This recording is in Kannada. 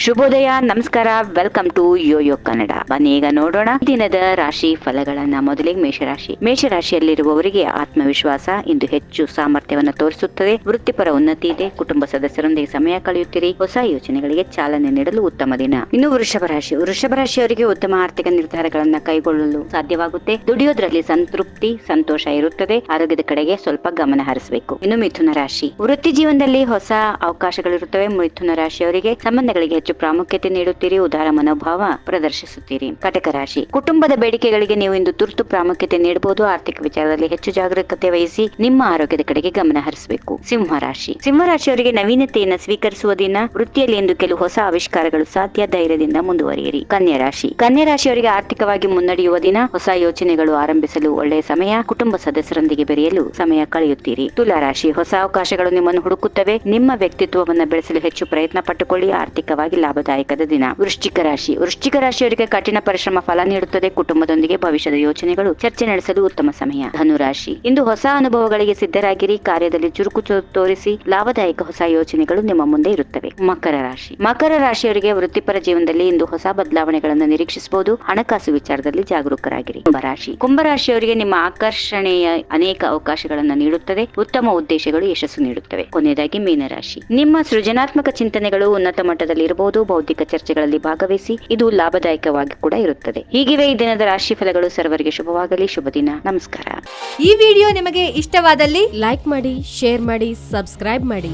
ಶುಭೋದಯ, ನಮಸ್ಕಾರ, ವೆಲ್ಕಮ್ ಟು ಯೋಯೋ ಕನ್ನಡ. ಬನ್ನಿ ಈಗ ನೋಡೋಣ ದಿನದ ರಾಶಿ ಫಲಗಳನ್ನ. ಮೊದಲಿಗೆ ಮೇಷರಾಶಿಯಲ್ಲಿರುವವರಿಗೆ ಆತ್ಮವಿಶ್ವಾಸ ಇಂದು ಹೆಚ್ಚು ಸಾಮರ್ಥ್ಯವನ್ನು ತೋರಿಸುತ್ತದೆ. ವೃತ್ತಿಪರ ಉನ್ನತಿ ಇದೆ. ಕುಟುಂಬ ಸದಸ್ಯರೊಂದಿಗೆ ಸಮಯ ಕಳೆಯುತ್ತೀರಿ. ಹೊಸ ಯೋಚನೆಗಳಿಗೆ ಚಾಲನೆ ನೀಡಲು ಉತ್ತಮ ದಿನ. ಇನ್ನು ವೃಷಭ ರಾಶಿಯವರಿಗೆ ಉತ್ತಮ ಆರ್ಥಿಕ ನಿರ್ಧಾರಗಳನ್ನ ಕೈಗೊಳ್ಳಲು ಸಾಧ್ಯವಾಗುತ್ತೆ. ದುಡಿಯೋದ್ರಲ್ಲಿ ಸಂತೃಪ್ತಿ, ಸಂತೋಷ ಇರುತ್ತದೆ. ಆರೋಗ್ಯದ ಕಡೆಗೆ ಸ್ವಲ್ಪ ಗಮನ ಹರಿಸಬೇಕು. ಇನ್ನು ಮಿಥುನ ರಾಶಿ, ವೃತ್ತಿ ಜೀವನದಲ್ಲಿ ಹೊಸ ಅವಕಾಶಗಳಿರುತ್ತವೆ. ಮಿಥುನ ರಾಶಿಯವರಿಗೆ ಸಂಬಂಧಗಳಿಗೆ ಹೆಚ್ಚು ಪ್ರಾಮುಖ್ಯತೆ ನೀಡುತ್ತೀರಿ. ಉದಾರ ಮನೋಭಾವ ಪ್ರದರ್ಶಿಸುತ್ತೀರಿ. ಕಟಕ ರಾಶಿ, ಕುಟುಂಬದ ಬೇಡಿಕೆಗಳಿಗೆ ನೀವು ಇಂದು ತುರ್ತು ಪ್ರಾಮುಖ್ಯತೆ ನೀಡಬಹುದು. ಆರ್ಥಿಕ ವಿಚಾರದಲ್ಲಿ ಹೆಚ್ಚು ಜಾಗರೂಕತೆ ವಹಿಸಿ ನಿಮ್ಮ ಆರೋಗ್ಯದ ಕಡೆಗೆ ಗಮನ ಹರಿಸಬೇಕು. ಸಿಂಹರಾಶಿಯವರಿಗೆ ನವೀನತೆಯನ್ನು ಸ್ವೀಕರಿಸುವ ದಿನ. ವೃತ್ತಿಯಲ್ಲಿ ಇಂದು ಕೆಲವು ಹೊಸ ಆವಿಷ್ಕಾರಗಳು ಸಾಧ್ಯ. ಧೈರ್ಯದಿಂದ ಮುಂದುವರಿಯಿರಿ. ಕನ್ಯಾ ರಾಶಿಯವರಿಗೆ ಆರ್ಥಿಕವಾಗಿ ಮುನ್ನಡೆಯುವ ದಿನ. ಹೊಸ ಯೋಚನೆಗಳು ಆರಂಭಿಸಲು ಒಳ್ಳೆಯ ಸಮಯ. ಕುಟುಂಬ ಸದಸ್ಯರೊಂದಿಗೆ ಬೆರೆಯಲು ಸಮಯ ಕಳೆಯುತ್ತೀರಿ. ತುಲಾ ರಾಶಿ, ಹೊಸ ಅವಕಾಶಗಳು ನಿಮ್ಮನ್ನು ಹುಡುಕುತ್ತವೆ. ನಿಮ್ಮ ವ್ಯಕ್ತಿತ್ವವನ್ನು ಬೆಳೆಸಲು ಹೆಚ್ಚು ಪ್ರಯತ್ನ ಪಟ್ಟುಕೊಳ್ಳಿ. ಆರ್ಥಿಕವಾಗಿ ಲಾಭದಾಯಕದ ದಿನ. ವೃಶ್ಚಿಕ ರಾಶಿಯವರಿಗೆ ಕಠಿಣ ಪರಿಶ್ರಮ ಫಲ ನೀಡುತ್ತದೆ. ಕುಟುಂಬದೊಂದಿಗೆ ಭವಿಷ್ಯದ ಯೋಚನೆಗಳು ಚರ್ಚೆ ನಡೆಸಲು ಉತ್ತಮ ಸಮಯ. ಧನುರಾಶಿ, ಇಂದು ಹೊಸ ಅನುಭವಗಳಿಗೆ ಸಿದ್ಧರಾಗಿರಿ. ಕಾರ್ಯದಲ್ಲಿ ಚುರುಕು ತೋರಿಸಿ. ಲಾಭದಾಯಕ ಹೊಸ ಯೋಚನೆಗಳು ನಿಮ್ಮ ಮುಂದೆ ಇರುತ್ತವೆ. ಮಕರ ರಾಶಿಯವರಿಗೆ ವೃತ್ತಿಪರ ಜೀವನದಲ್ಲಿ ಇಂದು ಹೊಸ ಬದಲಾವಣೆಗಳನ್ನು ನಿರೀಕ್ಷಿಸಬಹುದು. ಹಣಕಾಸು ವಿಚಾರದಲ್ಲಿ ಜಾಗರೂಕರಾಗಿರಿ. ಕುಂಭರಾಶಿಯವರಿಗೆ ನಿಮ್ಮ ಆಕರ್ಷಣೆಯ ಅನೇಕ ಅವಕಾಶಗಳನ್ನು ನೀಡುತ್ತದೆ. ಉತ್ತಮ ಉದ್ದೇಶಗಳು ಯಶಸ್ಸು ನೀಡುತ್ತವೆ. ಕೊನೆಯದಾಗಿ ಮೀನರಾಶಿ, ನಿಮ್ಮ ಸೃಜನಾತ್ಮಕ ಚಿಂತನೆಗಳು ಉನ್ನತ ಮಟ್ಟದಲ್ಲಿ ಇರಬಹುದು. ಬೌದ್ಧಿಕ ಚರ್ಚೆಗಳಲ್ಲಿ ಭಾಗವಹಿಸಿ. ಇದು ಲಾಭದಾಯಕವಾಗಿ ಕೂಡ ಇರುತ್ತದೆ. ಹೀಗಿವೆ ಈ ದಿನದ ರಾಶಿ ಫಲಗಳು. ಸರ್ವರಿಗೆ ಶುಭವಾಗಲಿ. ಶುಭ ದಿನ. ನಮಸ್ಕಾರ. ಈ ವಿಡಿಯೋ ನಿಮಗೆ ಇಷ್ಟವಾದಲ್ಲಿ ಲೈಕ್ ಮಾಡಿ, ಶೇರ್ ಮಾಡಿ, ಸಬ್ಸ್ಕ್ರೈಬ್ ಮಾಡಿ.